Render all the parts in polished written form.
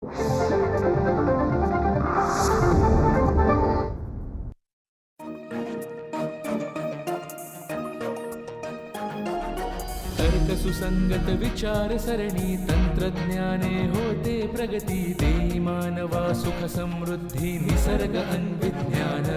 तर्क सुसंगत विचार सरणी तंत्रज्ञाने होते प्रगती देई मानवा सुख समृद्धी निसर्ग अन्विज्ञान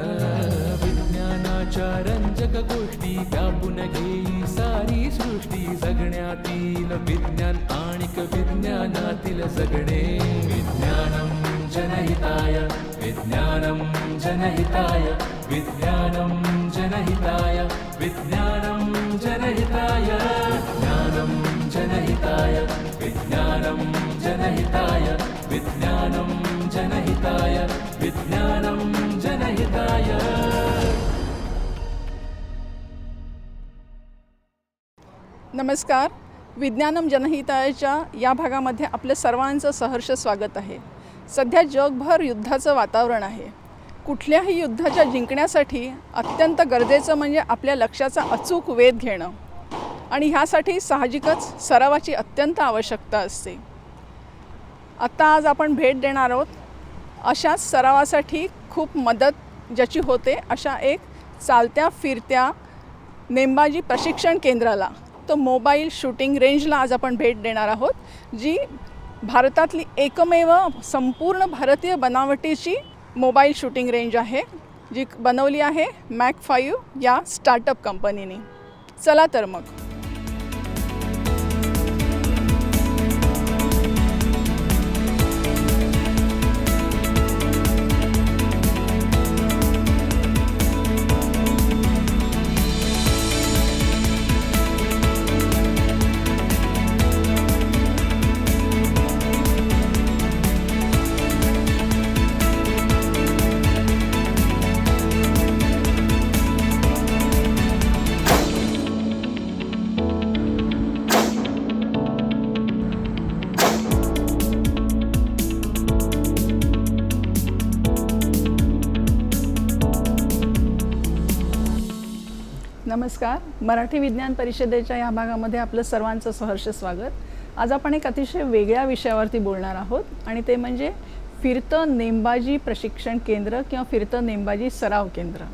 विज्ञानाच्या रंजक गोष्टी व्यापून घेई सारी सृष्टी जगण्यातील विज्ञान आणिक विज्ञानातील जगणे विज्ञानम जनहिताय विज्ञानम जनहिताय विज्ञानम जनहिताय विज्ञानम जनहिताय विज्ञानम जनहिताय विज्ञानम जनहिताय विज्ञानम जनहिताय विज्ञानम जनहिताय। नमस्कार, विज्ञानम जनहितायच्या या भागामध्ये आपल्या सर्वांचं सहर्ष स्वागत आहे। सध्या जगभर युद्धाचं वातावरण आहे। कुठल्याही युद्धाच्या जिंकण्यासाठी अत्यंत गरजेचं म्हणजे आपल्या लक्ष्याचा अचूक वेध घेणं आणि ह्यासाठी साहजिकच सरावाची अत्यंत आवश्यकता असते। आज आपण भेट देणार आहोत अशाच सरावासाठी खूप मदत ज्याची होते अशा एक चालत्या फिरत्या नेमबाजी प्रशिक्षण केंद्राला, तो मोबाईल शूटिंग रेंजला आज आपण भेट देणार आहोत, जी भारतातली एकमेव संपूर्ण भारतीय बनावटीची मोबाईल शूटिंग रेंज आहे, जी बनवली आहे मॅक 5 या स्टार्टअप कंपनीने। चला तर मग नमस्कार, मराठी विज्ञान परिषदेच्या या भागामध्ये आपलं सर्वांचं सहर्ष स्वागत। आज आपण एक अतिशय वेगळ्या विषयावरती बोलणार आहोत आणि ते म्हणजे फिरतं नेमबाजी प्रशिक्षण केंद्र किंवा फिरतं नेमबाजी सराव केंद्र।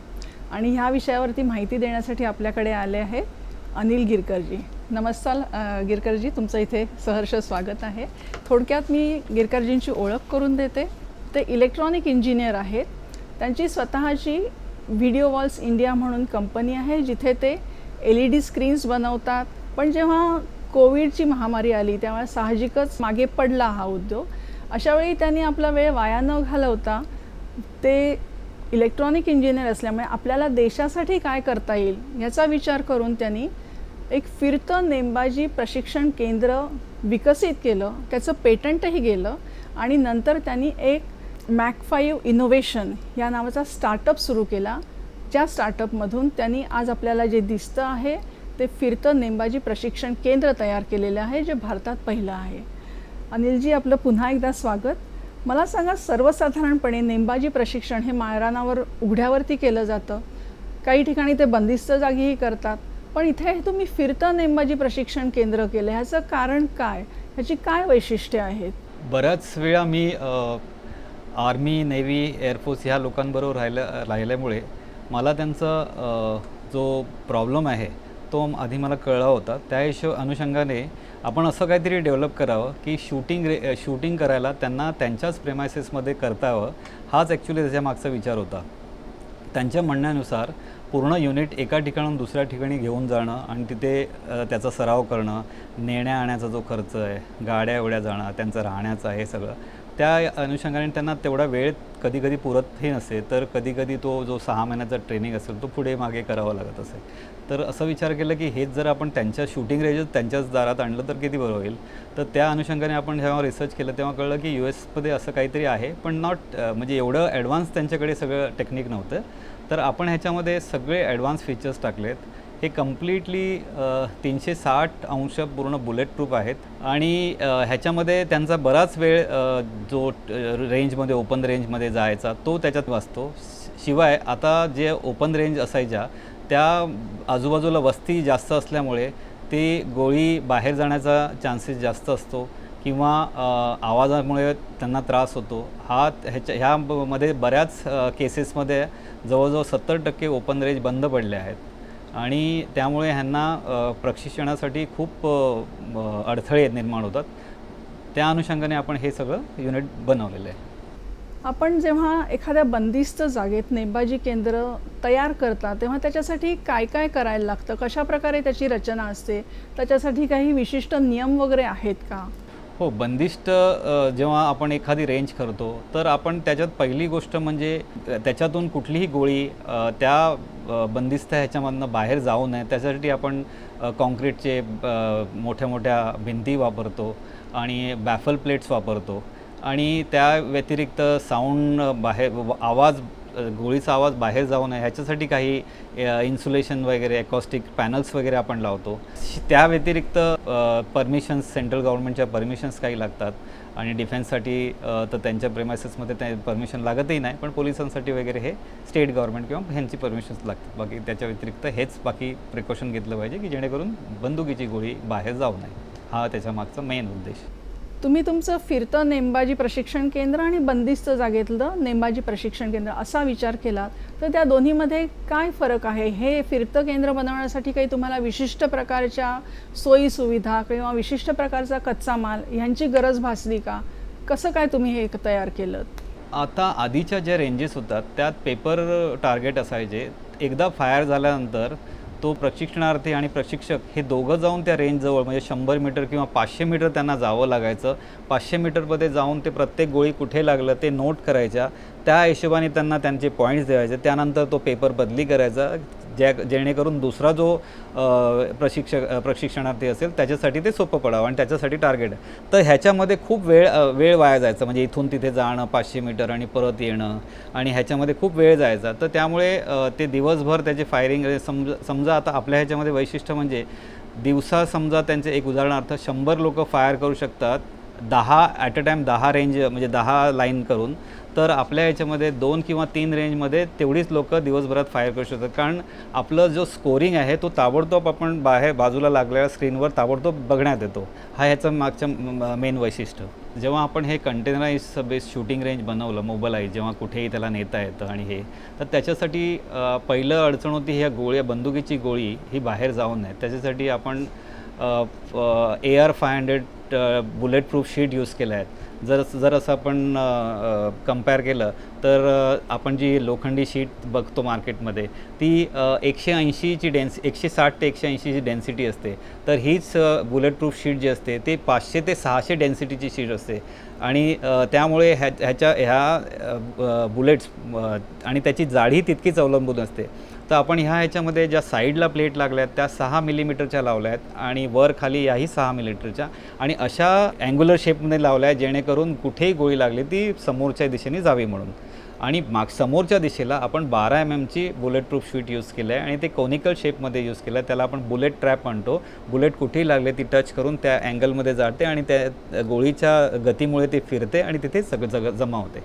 आणि ह्या विषयावरती माहिती देण्यासाठी आपल्याकडे आले आहेत अनिल गिरकरजी। नमस्कार गिरकरजी, तुमचं इथे सहर्ष स्वागत आहे। थोडक्यात मी गिरकरजींची ओळख करून देते। ते इलेक्ट्रॉनिक इंजिनियर आहेत। त्यांची स्वतःची व्हिडिओ वॉल्स इंडिया म्हणून कंपनी आहे, जिथे ते LED स्क्रीन्स बनवतात। पण जेव्हा कोविडची महामारी आली तेव्हा साहजिकच मागे पडला हा उद्योग। अशावेळी त्यांनी आपला वेळ वाया न घालवता, ते इलेक्ट्रॉनिक इंजिनियर असल्यामुळे आपल्याला देशासाठी काय करता येईल याचा विचार करून त्यांनी एक फिरतं नेमबाजी प्रशिक्षण केंद्र विकसित केलं, त्याचं पेटंटही गेलं आणि नंतर त्यांनी एक मॅक 5 इनोव्हेशन या नावाचा स्टार्टअप सुरू केला। ज्या स्टार्टअपमधून त्यांनी आज आपल्याला जे दिसतं आहे ते फिरतं नेमबाजी प्रशिक्षण केंद्र तयार केलेलं आहे, जे भारतात पहिलं आहे। अनिलजी, आपलं पुन्हा एकदा स्वागत। मला सांगा, सर्वसाधारणपणे नेमबाजी प्रशिक्षण हे माळरानावर उघड्यावरती केलं जातं, काही ठिकाणी ते बंदिस्त जागीही करतात, पण इथे तुम्ही फिरतं नेमबाजी प्रशिक्षण केंद्र केलं, ह्याचं कारण काय, ह्याची काय वैशिष्ट्ये आहेत? बऱ्याच वेळा मी आर्मी, नेव्ही, एअरफोर्स ह्या लोकांबरोबर राहिल्यामुळे मला त्यांचा जो प्रॉब्लेम आहे तो आधी मला कळला होता। त्या अनुषंगाने आपण असं काहीतरी डेव्हलप करावं की शूटिंग करायला त्यांना त्यांच्याच प्रेमायसेसमध्ये करता यावं, हाच ॲक्च्युली त्याच्या मागचा विचार होता। त्यांच्या म्हणण्यानुसार पूर्ण युनिट एका ठिकाणाहून दुसऱ्या ठिकाणी घेऊन जाणं आणि तिथे त्याचा सराव करणं, नेण्या आण्याचा जो खर्च आहे, गाड्या एवढ्या जाणं, त्यांचं राहण्याचं आहे सगळं, त्या अनुषंगाने त्यांना तेवढा वेळ कधी पुरतही नसे, तर कधी तो जो 6 महिन्याचा ट्रेनिंग असेल तो पुढे मागे करावा लागत असे। तर असं विचार केला की हेच जर आपण त्यांच्या शूटिंग रेंजच त्यांच्याच दारात आणलं तर किती बरं होईल। तर त्या अनुषंगाने आपण जेव्हा रिसर्च केलं तेव्हा कळलं की US असं काहीतरी आहे, पण म्हणजे एवढं ॲडव्हान्स त्यांच्याकडे सगळं टेक्निक नव्हतं। तर आपण ह्याच्यामध्ये सगळे ॲडव्हान्स फीचर्स टाकलेत। हे कम्प्लिटली 360 अंश पूर्ण बुलेट प्रूफ आहेत आणि ह्याच्यामध्ये त्यांचा बराच वेळ जो रेंजमध्ये ओपन रेंजमध्ये जायचा तो त्याच्यात वाचतो। शिवाय आता जे ओपन रेंज असायच्या त्या आजूबाजूला वस्ती जास्त असल्यामुळे ती गोळी बाहेर जाण्याचा चान्सेस जास्त असतो किंवा आवाजामुळे त्यांना त्रास होतो, ह्यामध्ये बऱ्याच केसेसमध्ये जवळजवळ 70% ओपन रेंज बंद पडले आहेत आणि त्यामुळे ह्यांना प्रशिक्षणासाठी खूप अडथळे निर्माण होतात. त्या अनुषंगाने आपण हे सगळं युनिट बनवलेलं आहे. आपण जेव्हा एखाद्या बंदिस्त जागेत नेमबाजी केंद्र तयार करता तेव्हा त्याच्यासाठी काय काय करायला लागतं, कशा प्रकारे त्याची रचना असते, त्याच्यासाठी काही विशिष्ट नियम वगैरे आहेत का? हो, बंदिस्त जेव्हा आपण एखादी रेंज करतो तर आपण त्याच्यात पहिली गोष्ट म्हणजे त्याच्यातून कुठलीही गोळी त्या बंदिस्त ह्याच्यामधनं बाहेर जाऊ नये, त्याच्यासाठी आपण कॉन्क्रीटचे मोठ्या मोठ्या भिंती वापरतो आणि बॅफल प्लेट्स वापरतो आणि त्या व्यतिरिक्त साऊंड गोळीचा आवाज बाहेर जाऊ नये ह्याच्यासाठी काही इन्सुलेशन वगैरे अकॉस्टिक पॅनल्स वगैरे आपण लावतो. त्या व्यतिरिक्त परमिशन्स, सेंट्रल गव्हर्नमेंटच्या परमिशन्स काही लागतात आणि डिफेन्ससाठी तर त्यांच्या प्रेमायसेसमध्ये त्या परमिशन लागतही नाही, पण पोलिसांसाठी वगैरे हे स्टेट गव्हर्नमेंट किंवा ह्यांची परमिशन्स लागतात. बाकी त्याच्या व्यतिरिक्त हेच बाकी प्रिकॉशन घेतलं पाहिजे की जेणेकरून बंदुकीची गोळी बाहेर जाऊ नये. हा त्याच्या मागचा मेन उद्देश. तुम्ही तुमचं फिरतं नेमबाजी प्रशिक्षण केंद्र आणि बंदिस्त जागेतलं नेमबाजी प्रशिक्षण केंद्र असा विचार केला तर त्या दोन्हीमध्ये काय फरक आहे? हे फिरतं केंद्र बनवण्यासाठी काही तुम्हाला विशिष्ट प्रकारच्या सोयी सुविधा किंवा विशिष्ट प्रकारचा कच्चा माल ह्यांची गरज भासली का? कसं काय तुम्ही हे तयार केलं? आता आधीच्या ज्या रेंजेस होतात त्यात पेपर टार्गेट असायचे. एकदा फायर झाल्यानंतर तो प्रशिक्षणार्थी आणि प्रशिक्षक हे दोघं जाऊन त्या रेंजजवळ म्हणजे 100 मीटर किंवा 500 मीटर त्यांना जावं लागायचं. 500 मीटरमध्ये जाऊन ते प्रत्येक गोळी कुठे लागलं ते नोट करायच्या, त्या हिशोबाने त्यांना त्यांचे पॉईंट्स द्यायचे. त्यानंतर तो पेपर बदली करायचा जेणेकरून दुसरा जो प्रशिक्षणार्थी असेल त्याच्यासाठी ते सोपं पडावं आणि त्याच्यासाठी टार्गेट आहे. तर ह्याच्यामध्ये खूप वेळ वाया जायचा, म्हणजे इथून तिथे जाणं 500 मीटर आणि परत येणं आणि ह्याच्यामध्ये खूप वेळ जायचा. तर त्यामुळे ते दिवसभर त्याचे फायरिंग समजा आता आपल्या ह्याच्यामध्ये वैशिष्ट्य म्हणजे दिवसा समजा त्यांचे एक उदाहरणार्थ 100 लोक फायर करू शकतात 10 ॲट अ टाईम 10 रेंज म्हणजे 10 लाईन करून. तर आपल्या ह्याच्यामध्ये 2 किंवा 3 रेंजमध्ये तेवढीच लोक दिवसभरात फायर करू शकतात, कारण आपलं जो स्कोरिंग आहे तो ताबडतोब आपण बाजूला लागलेल्या स्क्रीनवर ताबडतोब बघण्यात येतो. हा ह्याचं मागचं मेन वैशिष्ट्य. जेव्हा आपण हे कंटेनराइज बेस्ड शूटिंग रेंज बनवलं मोबाईलाईज, जेव्हा कुठेही त्याला नेता येतं आणि हे, तर त्याच्यासाठी पहिलं अडचण होती ह्या बंदुकीची गोळी ही बाहेर जाऊ नये. त्याच्यासाठी आपण AR-500 bullet proof sheet use केल्या आहेत. जर असं आपण कंपेअर केलं तर आपण जी लोखंडी शीट बघतो मार्केटमध्ये ती 180ची 160 ते 180ची डेन्सिटी असते. तर हीच बुलेट प्रूफ शीट जी असते ते 500 ते 600 डेन्सिटीची शीट असते आणि त्यामुळे ह्या बुलेट्स आणि त्याची जाडी तितकीच अवलंबून असते. तर आपण ह्याच्यामध्ये ज्या साईडला प्लेट लागल्या आहेत त्या 6 मिलीमीटरच्या लावल्या आहेत आणि वर खाली याही 6 मिलीमीटरच्या आणि अशा अँग्युलर शेपमध्ये लावल्या आहेत जेणेकरून कुठेही गोळी लागली ती समोरच्या दिशेने जावी म्हणून. आणि समोरच्या दिशेला आपण 12 mm bullet proof sheet use केलं आहे आणि ते कोनिकल शेपमध्ये यूज केलं आहे. त्याला आपण बुलेट ट्रॅप म्हणतो. बुलेट कुठेही लागले ती टच करून त्या अँगलमध्ये जाते आणि त्या गोळीच्या गतीमुळे ते फिरते आणि तिथे सगळं जमा होते.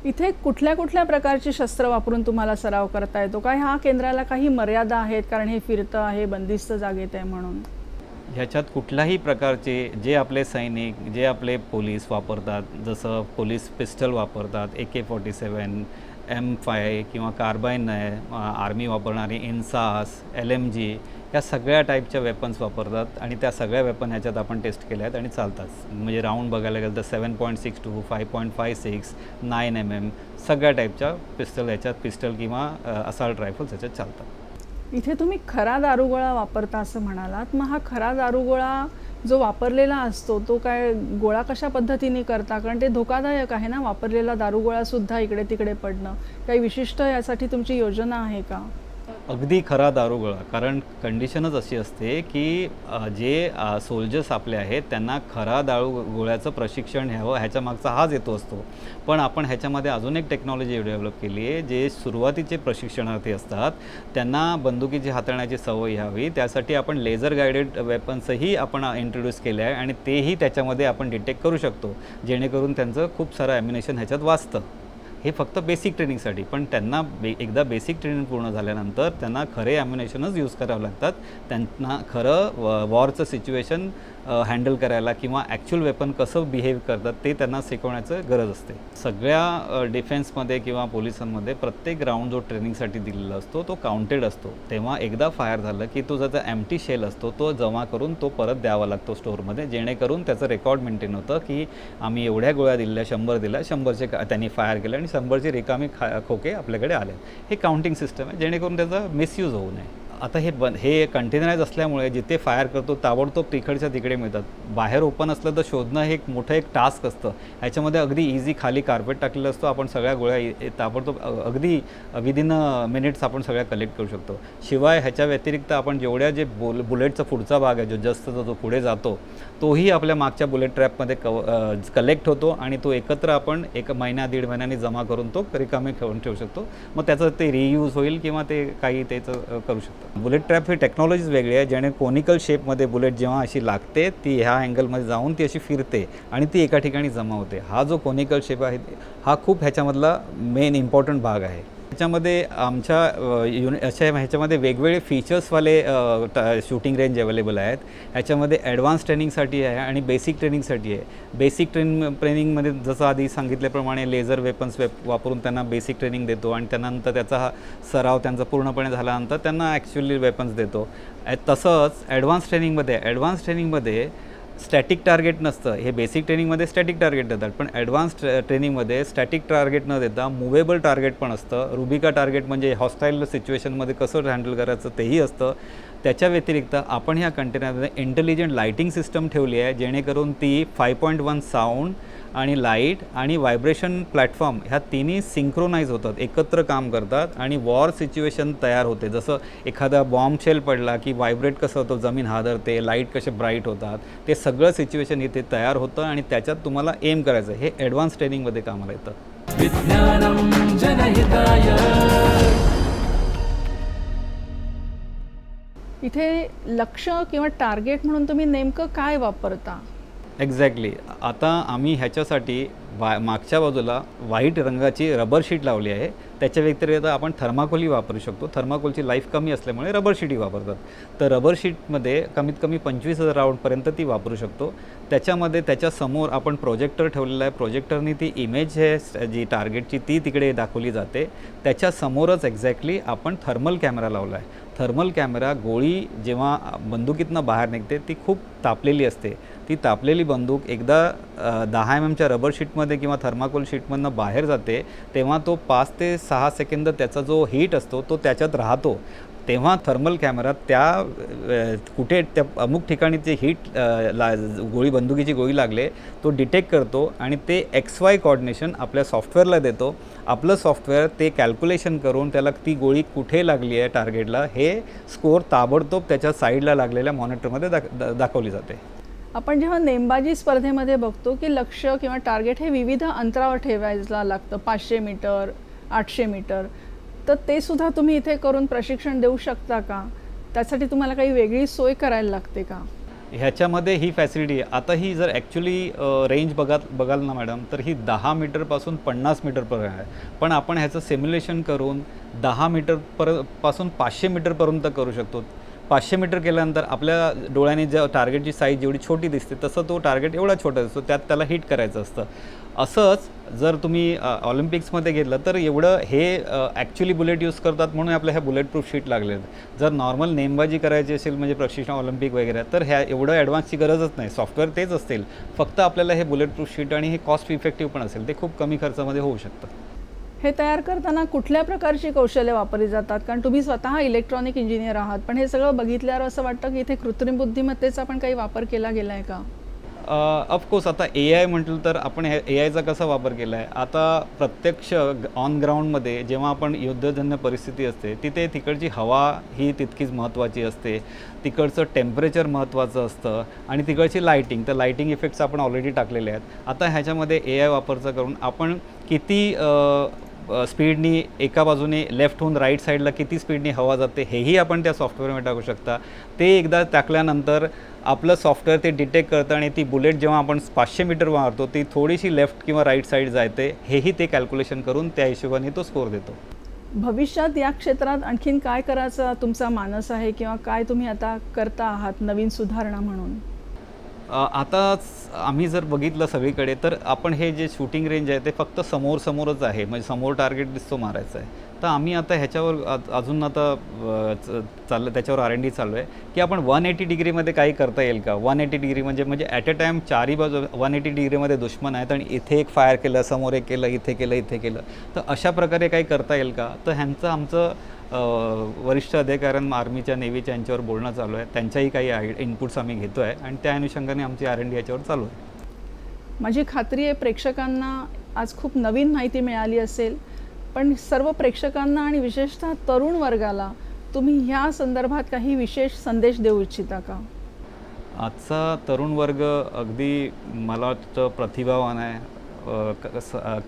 इथे कुठल्या कुठल्या प्रकारची शस्त्र वापरून तुम्हाला सराव करता येतो काय? ह्या केंद्राला काही मर्यादा आहेत कारण हे फिरतं आहे, बंदिस्त जागेत आहे म्हणून? ह्याच्यात कुठल्याही प्रकारचे जे आपले सैनिक, जे आपले पोलीस वापरतात, जसं पोलीस पिस्टल वापरतात, AK-47, M5 किंवा कार्बाईन आहे, आर्मी वापरणारी इन्सास, LMG, या सगळ्या टाईपच्या वेपन्स वापरतात आणि त्या सगळ्या वेपन ह्याच्यात आपण टेस्ट केल्या आहेत आणि चालतात. म्हणजे राऊंड बघायला गेलं तर 7.62, 5.56, 9 mm सगळ्या टाईपच्या पिस्टल किंवा असाल्ट रायफल्स ह्याच्यात चालतात. इथे तुम्ही खरा दारुगोळा वापरता असं म्हणालात, मग हा खरा दारुगोळा जो वापरलेला असतो तो काय गोळा कशा पद्धतीने करता? कारण ते धोकादायक आहे ना, वापरलेला दारुगोळा सुद्धा इकडे तिकडे पडणं. काही विशिष्ट यासाठी तुमची योजना आहे का? अगदी खरा दारुगोळा, कारण कंडिशनच अशी असते की जे सोल्जर्स आपले आहेत त्यांना खरा दारुगोळ्याचं प्रशिक्षण घ्यावं ह्याच्या मागचा हाच हेतू असतो. पण आपण ह्याच्यामध्ये अजून एक टेक्नॉलॉजी डेव्हलप केली आहे. जे सुरुवातीचे प्रशिक्षणार्थी असतात त्यांना बंदुकीची हाताळण्याची सवय हवी, त्यासाठी आपण लेझर गायडेड वेपन्सही आपण इंट्रोड्यूस केले आहे आणि तेही त्याच्यामध्ये आपण डिटेक्ट करू शकतो जेणेकरून त्यांचं खूप सारं ॲम्युनेशन ह्याच्यात वाचतं. हे फक्त बेसिक ट्रेनिंगसाठी, पण त्यांना एकदा बेसिक ट्रेनिंग पूर्ण झाल्यानंतर त्यांना खरे ॲम्युनेशनच यूज करावं लागतात. त्यांना खरं वॉरचं सिच्युएशन हँडल करायला किंवा ॲक्च्युअल वेपन कसं बिहेव करतात ते त्यांना शिकवण्याचं गरज असते. सगळ्या डिफेन्समध्ये किंवा पोलिसांमध्ये प्रत्येक राऊंड जो ट्रेनिंगसाठी दिलेला असतो तो काउंटेड असतो. तेव्हा एकदा फायर झालं की तो ज्याचा एम्प्टी शेल असतो तो जमा करून तो परत द्यावा लागतो स्टोअरमध्ये, जेणेकरून त्याचं रेकॉर्ड मेंटेन होतं की आम्ही एवढ्या गोळ्या दिल्या, 100 दिल्या, 100चे त्यांनी फायर केले आणि 100चे रिकामी खोके आपल्याकडे आले. हे काउंटिंग सिस्टम आहे जेणेकरून त्याचा मिसयूज होऊ नये. आता हे कंटेनराइज असल्यामुळे जिथे फायर करतो ताबडतोब तिकडच्या तिकडे मिळतात. बाहेर ओपन असलं तर शोधणं हे एक मोठं टास्क असतं. ह्याच्यामध्ये अगदी इझी खाली कार्पेट टाकलेलं असतो, आपण सगळ्या गोळ्या ताबडतोब अगदी विदिन मिनिट्स आपण सगळ्या कलेक्ट करू शकतो. शिवाय ह्याच्या व्यतिरिक्त आपण जेवढ्या जे बुलेटचा पुढचा भाग आहे जो पुढे जातो तोही आपल्या मागच्या बुलेट ट्रॅपमध्ये कलेक्ट होतो आणि तो एकत्र आपण 1 महिना 1.5 महिन्यांनी जमा करून तो रिकामे ठेवू शकतो. मग त्याचं ते रियूज होईल किंवा ते काही त्याचं करू शकतो. बुलेट ट्रॅप ही टेक्नॉलॉजीच वेगळी आहे, ज्याने कोनिकल शेपमध्ये बुलेट जेव्हा अशी लागते ती ह्या अँगलमध्ये जाऊन ती अशी फिरते आणि ती एका ठिकाणी जमा होते. हा जो कोनिकल शेप आहे हा खूप ह्याच्यामधला मेन इम्पॉर्टंट भाग आहे. ह्याच्यामध्ये आमच्या ह्याच्यामध्ये वेगवेगळे फीचर्सवाले शूटिंग रेंज अवेलेबल आहेत. ह्याच्यामध्ये ॲडव्हान्स ट्रेनिंगसाठी आहे आणि बेसिक ट्रेनिंगसाठी आहे. बेसिक ट्रेनिंगमध्ये जसं आधी सांगितल्याप्रमाणे लेझर वेपन्स वापरून त्यांना बेसिक ट्रेनिंग देतो आणि त्यानंतर त्याचा हा सराव त्यांचा पूर्णपणे झाल्यानंतर त्यांना ॲक्च्युअली वेपन्स देतो. तसंच ॲडव्हान्स ट्रेनिंगमध्ये स्टॅटिक टार्गेट नसतं. हे बेसिक ट्रेनिंगमध्ये स्टॅटिक टार्गेट देतात, पण ॲडव्हान्स ट्रेनिंगमध्ये स्टॅटिक टार्गेट न देता मूवेबल टार्गेट पण असतं. रुबिका टार्गेट म्हणजे हॉस्टाईल सिच्युएशनमध्ये कसं हँडल करायचं तेही असतं. त्याच्या व्यतिरिक्त आपण ह्या कंटेनरमध्ये इंटेलिजंट लाईटिंग सिस्टम ठेवली आहे, जेणेकरून ती 5.1 साऊंड आणि लाईट आणि व्हायब्रेशन प्लॅटफॉर्म ह्या तिन्ही सिंक्रोनाइज होतात, एकत्र काम करतात आणि वॉर सिच्युएशन तयार होते. जसं एखादा बॉम्ब शेल पडला की व्हायब्रेट कसं होतं, जमीन हादरते, लाईट कसे ब्राईट होतात, ते सगळं सिच्युएशन इथे तयार होतं आणि त्याच्यात तुम्हाला एम करायचं. हे ॲडव्हान्स ट्रेनिंगमध्ये कामाला येतं. विज्ञानम जनहिताय. इथे लक्ष्य किंवा टार्गेट म्हणून तुम्ही नेमकं काय वापरता? एक्झॅक्टली. आता आम्ही ह्याच्यासाठी मागच्या बाजूला व्हाईट रंगाची रबर शीट लावली आहे. त्याच्या व्यतिरिक्त आपण थर्माकोलही वापरू शकतो. थर्माकोलची लाईफ कमी असल्यामुळे रबर शीटही वापरतात. तर रबर शीटमध्ये कमीत कमी 25,000 राऊंडपर्यंत ती वापरू शकतो. त्याच्यामध्ये त्याच्यासमोर आपण प्रोजेक्टर ठेवलेला आहे. प्रोजेक्टरनी ती इमेज आहे जी टार्गेटची ती तिकडे दाखवली जाते. त्याच्यासमोरच एक्झॅक्टली आपण थर्मल कॅमेरा लावला आहे. थर्मल कॅमेरा गोळी जेव्हा बंदुकीतनं बाहेर निघते ती खूप तापलेली असते. ती तापलेली बंदूक एकदा 10 mmच्या रबर शीटमध्ये किंवा थर्माकोल शीटमधनं बाहेर जाते तेव्हा तो 5 ते 6 सेकंद त्याचा जो हीट असतो तो त्याच्यात राहतो. तेव्हा थर्मल कॅमेरा कुठे त्या अमुक ठिकाणी जे हीट बंदुकीची गोळी लागले तो डिटेक्ट करतो आणि ते XY कोऑर्डिनेशन आपल्या सॉफ्टवेअरला देतो. आपलं सॉफ्टवेअर ते कॅल्क्युलेशन करून त्याला ती गोळी कुठे लागली आहे टार्गेटला हे स्कोअर ताबडतोब त्याच्या साईडला लागलेल्या मॉनिटरमध्ये दाखवली जाते. आपण जेव्हा नेमबाजी स्पर्धेमध्ये बघतो की लक्ष्य किंवा टार्गेट हे विविध अंतरावर ठेवायला लागतं, 500 मीटर, 800 मीटर, तर ते सुद्धा तुम्ही इथे करून प्रशिक्षण देऊ शकता का? त्यासाठी तुम्हाला काही वेगळी सोय करायला लागते का? ह्याच्यामध्ये ही फॅसिलिटी आहे. आता ही जर ॲक्च्युली रेंज बघाल ना मॅडम, तर ही 10 मीटरपासून 50 मीटरपर्यंत आहे. पण आपण ह्याचं सिम्युलेशन करून 10 मीटरपासून 500 मीटरपर्यंत करू शकतो. 500 मीटर केल्यानंतर आपल्या डोळ्याने ज्या टार्गेटची साईज जेवढी छोटी दिसते तसं तो टार्गेट एवढा छोटा दिसतो, त्यात त्याला हिट करायचं असतं. असंच जर तुम्ही ऑलिम्पिक्समध्ये घेतलं तर एवढं हे ॲक्च्युली बुलेट यूज करतात म्हणून आपल्या ह्या बुलेट प्रूफ शीट लागले आहेत. जर नॉर्मल नेमबाजी करायची असेल म्हणजे प्रशिक्षण ऑलिम्पिक वगैरे तर ह्या एवढं ॲडव्हान्सची गरजच नाही. सॉफ्टवेअर तेच असतील, फक्त आपल्याला हे बुलेट प्रूफ शीट आणि हे कॉस्ट इफेक्टिव्ह पण असेल, ते खूप कमी खर्चामध्ये होऊ शकतं. हे तयार करताना कुठल्या प्रकारची कौशल्य वापरली जातात? कारण तुम्ही स्वतः इलेक्ट्रॉनिक इंजिनियर आहात, पण हे सगळं बघितल्यावर असं वाटतं की इथे कृत्रिम बुद्धिमत्तेचा पण काही वापर केला गेला आहे का? ऑफकोर्स आता AI म्हटलं तर आपण AIचा कसा वापर केला आहे. आता प्रत्यक्ष ऑन ग्राउंडमध्ये जेव्हा आपण युद्धजन्य परिस्थिती असते तिथे तिकडची हवा ही तितकीच महत्त्वाची असते, तिकडचं टेम्परेचर महत्त्वाचं असतं आणि तिकडची लाईटिंग, तर लाईटिंग इफेक्ट्स आपण ऑलरेडी टाकलेले आहेत. आता ह्याच्यामध्ये AI वापरचा करून आपण किती स्पीडनी एका बाजूने लेफ्ट होऊन राईट साईडला किती स्पीडनी हवा जाते हेही आपण त्या सॉफ्टवेअरमध्ये टाकू शकता. ते एकदा टाकल्यानंतर आपलं सॉफ्टवेअर ते डिटेक्ट करतं आणि ती बुलेट जेव्हा आपण 500 मीटर मारतो ती थोडीशी लेफ्ट किंवा राईट साईड जाते हेही ते कॅल्क्युलेशन करून त्या हिशोबाने तो स्कोअर देतो. भविष्यात या क्षेत्रात आणखीन काय करायचा तुमचा मानस आहे किंवा काय तुम्ही आता करता आहात नवीन सुधारणा म्हणून? आता आम्ही जर बघितलं सगळीकडे तर आपण हे जे शूटिंग रेंज आहे ते फक्त समोरच आहे, म्हणजे समोर टार्गेट दिसतो मारायचा आहे. तर आम्ही आता ह्याच्यावर अजून आता चाललं त्याच्यावर R&D चालू आहे की आपण 180 डिग्रीमध्ये काही करता येईल का. 180 डिग्री म्हणजे ॲट अ टाईम चारही बाजू 180 डिग्रीमध्ये दुश्मन आहेत आणि इथे एक फायर केलं, समोर एक केलं, इथे केलं. तर अशा प्रकारे काही करता येईल का. तर ह्यांचं आमचं वरिष्ठ अधिकाऱ्यांना आर्मीच्या नेव्हीच्या यांच्यावर बोलणं चालू आहे. त्यांच्याही काही इनपुट्स आम्ही घेतो आहे आणि त्या अनुषंगाने आमची R&D याच्यावर चालू आहे. माझी खात्री आहे प्रेक्षकांना आज खूप नवीन माहिती मिळाली असेल, पण सर्व प्रेक्षकांना आणि विशेषतः तरुण वर्गाला तुम्ही ह्या संदर्भात काही विशेष संदेश देऊ इच्छिता का. आजचा तरुण वर्ग अगदी मला वाटतं प्रतिभावान आहे,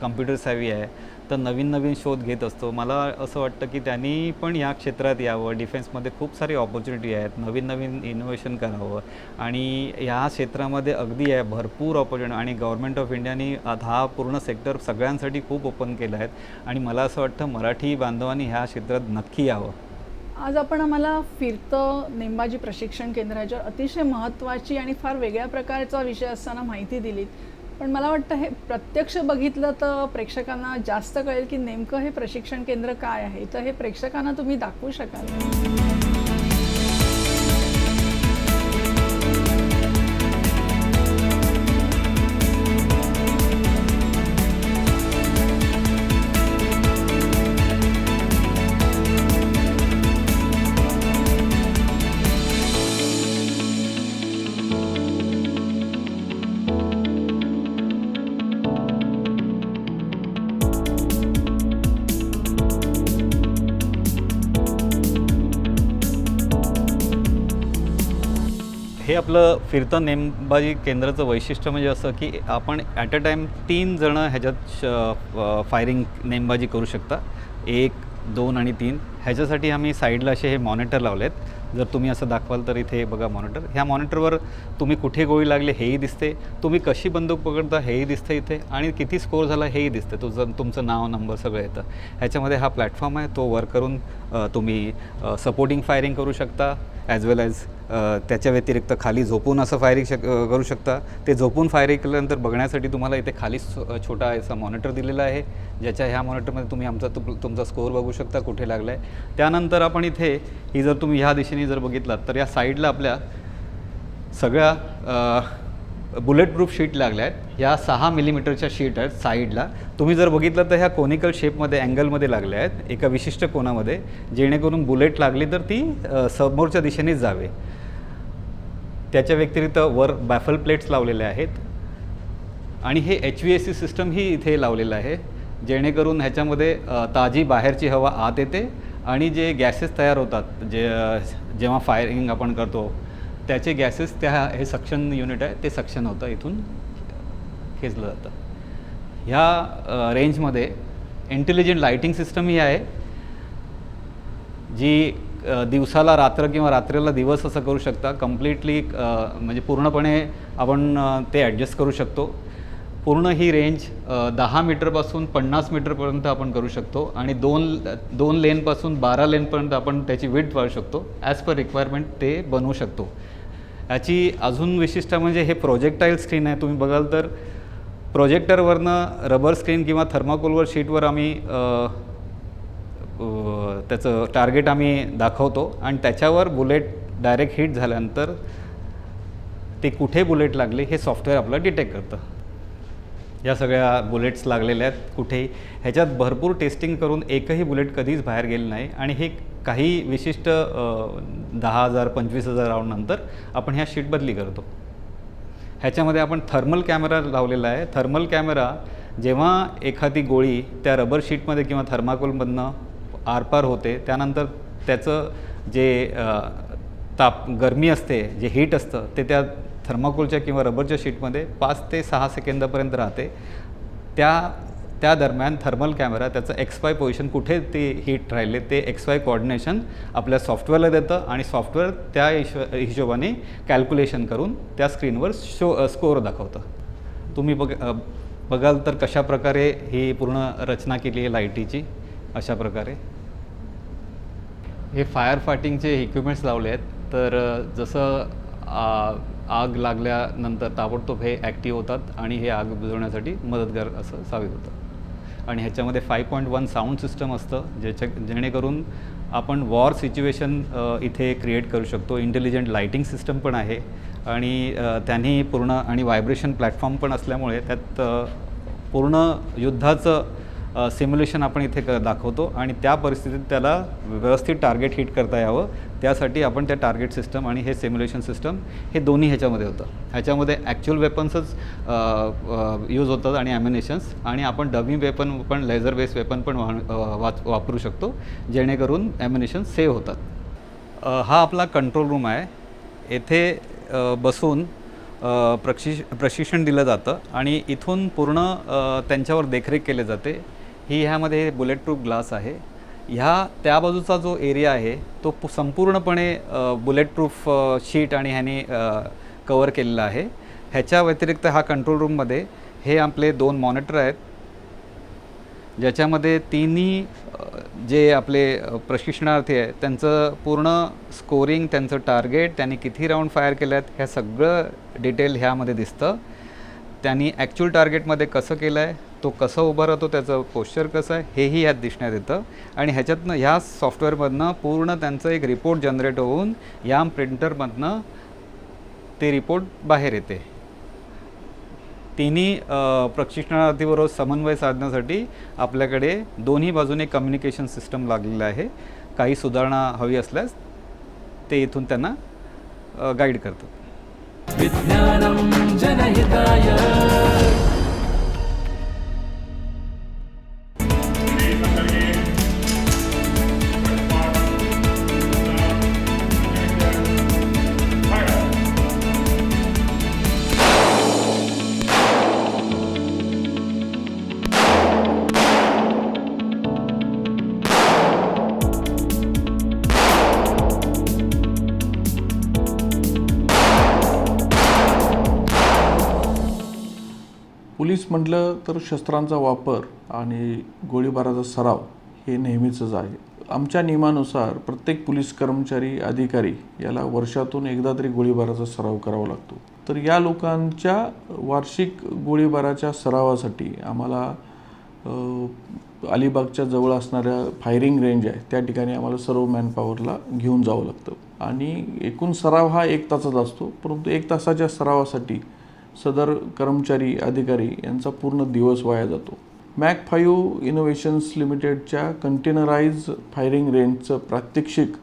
कम्प्युटर सॅव्ही आहे, तर नवीन शोध घेत असतो. मला असं वाटतं की त्यांनी पण या क्षेत्रात यावं. डिफेन्समध्ये खूप सारी ऑपॉर्च्युनिटी आहेत, नवीन इनोव्हेशन करावं आणि ह्या क्षेत्रामध्ये अगदी आहे भरपूर ऑपॉर्च्युनिटी. आणि गव्हर्नमेंट ऑफ इंडियानी हा पूर्ण सेक्टर सगळ्यांसाठी खूप ओपन केलं आहे आणि मला असं वाटतं मराठी बांधवांनी ह्या क्षेत्रात नक्की यावं. आज आपण आम्हाला फिरतं नेमबाजी प्रशिक्षण केंद्राच्यावर अतिशय महत्त्वाची आणि फार वेगळ्या प्रकारचा विषय असताना माहिती दिलीत. पण मला वाटतं हे प्रत्यक्ष बघितलं तर प्रेक्षकांना जास्त कळेल की नेमकं हे प्रशिक्षण केंद्र काय आहे. तर हे प्रेक्षकांना तुम्ही दाखवू शकाल. हे आपलं फिरतं नेमबाजी केंद्राचं वैशिष्ट्य म्हणजे असं की आपण ॲट अ टाईम 3 जणं ह्याच्यात फायरिंग नेमबाजी करू शकता. 1, 2 आणि 3. ह्याच्यासाठी आम्ही साईडला असे हे मॉनिटर लावले आहेत. जर तुम्ही असं दाखवाल तर इथे बघा मॉनिटर. ह्या मॉनिटरवर तुम्ही कुठे गोळी लागली हेही दिसते, तुम्ही कशी बंदूक पकडता हेही दिसतं इथे आणि किती स्कोअर झाला हेही दिसते. तुमचं नाव नंबर सगळं येतं. ह्याच्यामध्ये हा प्लॅटफॉर्म आहे, तो वर करून तुम्ही सपोर्टिंग फायरिंग करू शकता ॲज वेल ॲज त्याच्या व्यतिरिक्त खाली झोपून असं फायरिंग करू शकता. ते झोपून फायरिंग केल्यानंतर बघण्यासाठी तुम्हाला इथे खाली छोटा असा मॉनिटर दिलेला आहे, ज्याच्या ह्या मॉनिटरमध्ये तुम्ही तुमचा स्कोअर बघू शकता कुठे लागला आहे. त्यानंतर आपण इथे ही जर तुम्ही ह्या दिशेने जर बघितलात तर या साईडला आपल्या सगळ्या बुलेट प्रूफ शीट लागल्या आहेत. ह्या 6 मिलीमीटरच्या शीट आहेत साईडला. तुम्ही जर बघितलं तर ह्या कोनिकल शेपमध्ये अँगलमध्ये लागल्या आहेत एका विशिष्ट कोनामध्ये, जेणेकरून बुलेट लागली तर ती समोरच्या दिशेनेच जावे. त्याच्या व्यतिरिक्त वर बॅफल प्लेट्स लावलेल्या आहेत आणि हे HVAC सिस्टम ही इथे लावलेलं आहे, जेणेकरून ह्याच्यामध्ये ताजी बाहेरची हवा आत येते आणि जे गॅसेस तयार होतात जेव्हा फायरिंग आपण करतो त्याचे गॅसेस हे सक्शन युनिट आहे ते सक्शन होतं, इथून खेचलं जातं. ह्या रेंजमध्ये इंटेलिजंट लाईटिंग सिस्टम ही आहे, जी दिवसाला रात्र किंवा रात्रीला दिवस असं करू शकता. कम्प्लिटली म्हणजे पूर्णपणे आपण ते ॲडजस्ट करू शकतो. पूर्ण ही रेंज 10 मीटरपासून 50 मीटरपर्यंत आपण करू शकतो आणि 2 लेनपासून 12 लेनपर्यंत आपण त्याची विड्थ वाढवू शकतो. ॲज पर रिक्वायरमेंट ते बनवू शकतो. याची अजून विशिष्टता म्हणजे हे प्रोजेक्टाईल स्क्रीन आहे. तुम्ही बघाल तर प्रोजेक्टरवरनं रबर स्क्रीन किंवा थर्माकोलवर शीटवर आम्ही त्याचं टार्गेट आम्ही दाखवतो आणि त्याच्यावर बुलेट डायरेक्ट हिट झाल्यानंतर ते कुठे बुलेट लागले हे सॉफ्टवेअर आपलं डिटेक्ट करतं. या सगळ्या बुलेट्स लागलेल्या आहेत कुठेही. ह्याच्यात भरपूर टेस्टिंग करून एकही बुलेट कधीच बाहेर गेलं नाही आणि हे काही विशिष्ट 10,000 25,000 राऊंडनंतर आपण ह्या शीट बदली करतो. ह्याच्यामध्ये आपण थर्मल कॅमेरा लावलेला आहे. थर्मल कॅमेरा जेव्हा एखादी गोळी त्या रबर शीटमध्ये किंवा थर्माकोलमधनं आरपार होते त्यानंतर त्याचं जे गरमी असते, जे हीट असतं ते त्या थर्माकोलच्या किंवा रबरच्या शीटमध्ये 5 ते 6 सेकंदापर्यंत राहते. त्या दरम्यान थर्मल कॅमेरा त्याचं XY पोझिशन कुठे ते हीट राहिले ते XY कोऑर्डिनेशन आपल्या सॉफ्टवेअरला देतं आणि सॉफ्टवेअर त्या हिशोबाने कॅल्क्युलेशन करून त्या स्क्रीनवर स्कोअर दाखवतं. तुम्ही बघाल तर कशा प्रकारे ही पूर्ण रचना केली आहे लाईटीची. अशा प्रकारे हे फायर फायटिंगचे इक्विपमेंट्स लावले आहेत. तर जसं आग लागल्यानंतर ताबडतोब हे ॲक्टिव्ह होतात आणि हे आग बुझवण्यासाठी मदतगार असं साबित होतं. आणि ह्याच्यामध्ये 5.1 साऊंड सिस्टम असतं जेणेकरून आपण वॉर सिच्युएशन इथे क्रिएट करू शकतो. इंटेलिजंट लाईटिंग सिस्टम पण आहे आणि त्यांनी पूर्ण आणि व्हायब्रेशन प्लॅटफॉर्म पण असल्यामुळे त्यात पूर्ण युद्धाचं सिम्युलेशन आपण इथे दाखवतो आणि त्या परिस्थितीत त्याला व्यवस्थित टार्गेट हिट करता यावं त्यासाठी आपण त्या टार्गेट सिस्टम आणि हे सिम्युलेशन सिस्टम हे दोन्ही ह्याच्यामध्ये होतं. ह्याच्यामध्ये ॲक्च्युअल वेपन्सच यूज होतात आणि ॲम्युनेशन्स, आणि आपण डमी वेपन पण लेझर बेस्ड वेपन पण वापरू शकतो जेणेकरून ॲम्युनेशन सेव्ह होतात. हा आपला कंट्रोल रूम आहे. येथे बसून प्रशिक्षण दिलं जातं आणि इथून पूर्ण त्यांच्यावर देखरेख केली जाते. ह्यामध्ये बुलेट प्रूफ ग्लास आहे. त्या बाजूचा जो एरिया आहे तो संपूर्णपणे बुलेट प्रूफ शीट आणि ह्याने कवर केलेला आहे. ह्याच्या व्यतिरिक्त हा कंट्रोल रूममध्ये हे आपले 2 मॉनिटर आहेत ज्याच्यामध्ये तिन्ही जे आपले प्रशिक्षणार्थी आहेत त्यांचं पूर्ण स्कोरिंग, त्यांचं टार्गेट, त्यांनी किती राऊंड फायर केले आहेत ह्या सगळं डिटेल ह्यामध्ये दिसतं. त्यांनी ॲक्च्युअल टार्गेटमध्ये कसं केलं आहे, तो कसं उभा राहतो, त्याचं पोश्चर कसं आहे हेही ह्यात दिसण्यात येतं. आणि ह्याच्यातनं ह्या सॉफ्टवेअरमधनं पूर्ण त्यांचं एक रिपोर्ट जनरेट होऊन या प्रिंटरमधनं ते रिपोर्ट बाहेर येते. तिन्ही प्रशिक्षणार्थीबरोबर समन्वय साधण्यासाठी आपल्याकडे दोन्ही बाजूने कम्युनिकेशन सिस्टम लागलेलं आहे. काही सुधारणा हवी असल्यास ते इथून त्यांना गाईड करतात. विज्ञानं जनहिताय पोलीस म्हटलं तर शस्त्रांचा वापर आणि गोळीबाराचा सराव हे नेहमीचंच आहे. आमच्या नियमानुसार प्रत्येक पोलीस कर्मचारी, अधिकारी याला वर्षातून एकदा तरी गोळीबाराचा सराव करावा लागतो. तर या लोकांच्या वार्षिक गोळीबाराच्या सरावासाठी आम्हाला अलिबागच्या जवळ असणाऱ्या फायरिंग रेंज आहे त्या ठिकाणी आम्हाला सर्व मॅनपॉवरला घेऊन जावं लागतं. आणि एकूण सराव हा 1 तासाचा असतो, परंतु 1 तासाच्या सरावासाठी सदर कर्मचारी, अधिकारी यांचा पूर्ण दिवस वाया जातो. मॅक 5 इनोव्हेशन्स लिमिटेडच्या कंटेनराइज फायरिंग रेंजचं प्रात्यक्षिक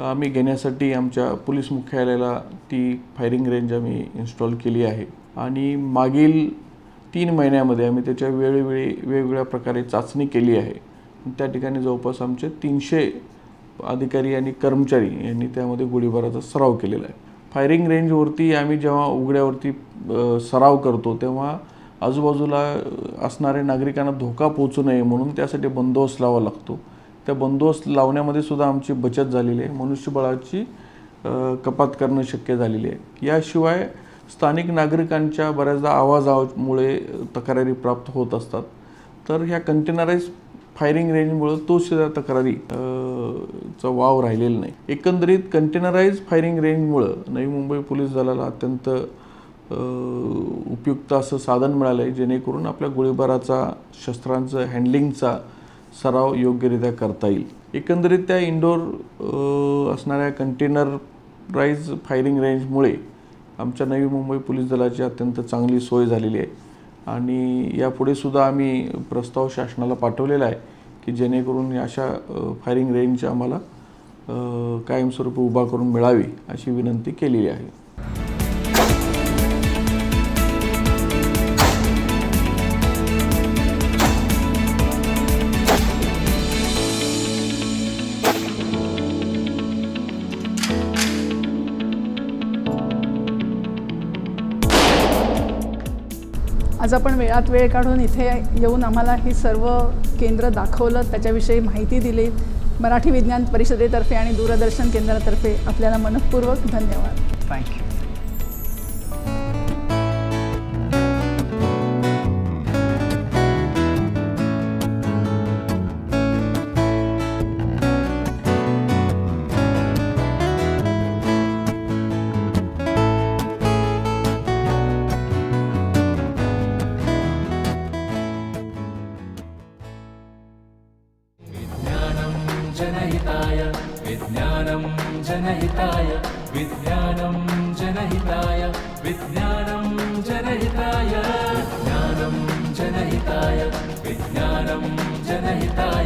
आम्ही घेण्यासाठी आमच्या पोलीस मुख्यालयाला ती फायरिंग रेंज आम्ही इन्स्टॉल केली आहे. आणि मागील 3 महिन्यामध्ये आम्ही त्याच्या वेळोवेळी वेगवेगळ्या प्रकारे चाचणी केली आहे. त्या ठिकाणी जवळपास आमचे 300 अधिकारी आणि कर्मचारी यांनी त्यामध्ये गोळीबाराचा सराव केलेला आहे. फायरिंग रेंजवरती आम्ही जेव्हा उघड्यावरती सराव करतो तेव्हा आजूबाजूला असणाऱ्या नागरिकांना धोका पोहोचू नये म्हणून त्यासाठी बंदोबस्त लावावा लागतो. त्या बंदोबस्त लावण्यामध्ये सुद्धा आमची बचत झालेली आहे. मनुष्यबळाची कपात करणं शक्य झालेली आहे. याशिवाय स्थानिक नागरिकांच्या बऱ्याचदा आवाजामुळे तक्रारी प्राप्त होत असतात. तर ह्या कंटेनराइज फायरिंग रेंजमुळं तो सुद्धा तक्रारी चा वाव राहिलेला नाही. एकंदरीत containerise firing रेंजमुळं Navi Mumbai police दलाला अत्यंत उपयुक्त असं साधन मिळालं आहे जेणेकरून आपल्या गोळीबाराचा, शस्त्रांचं हँडलिंगचा सराव योग्यरित्या करता येईल. एकंदरीत त्या इंडोर असणाऱ्या कंटेनराइज फायरिंग रेंजमुळे आमच्या नवी मुंबई पोलीस दलाची अत्यंत चांगली सोय झालेली आहे. आणि यापुढे सुद्धा आम्ही प्रस्ताव शासनाला पाठवलेला आहे की जेणेकरून अशा फायरिंग रेंज आम्हाला कायमस्वरूपी उभा करून मिळावी अशी विनंती केलेली आहे. आज आपण वेळात वेळ काढून इथे येऊन आम्हाला ही सर्व केंद्र दाखवलं, त्याच्याविषयी माहिती दिली. मराठी विज्ञान परिषदेतर्फे आणि दूरदर्शन केंद्रातर्फे आपल्याला मनःपूर्वक धन्यवाद. थँक्यू. जनहिताय विज्ञानं जनहिताय विज्ञानं जनहिताय विज्ञानं जनहिताय विज्ञानं जनहिताय विज्ञानं जनहिताय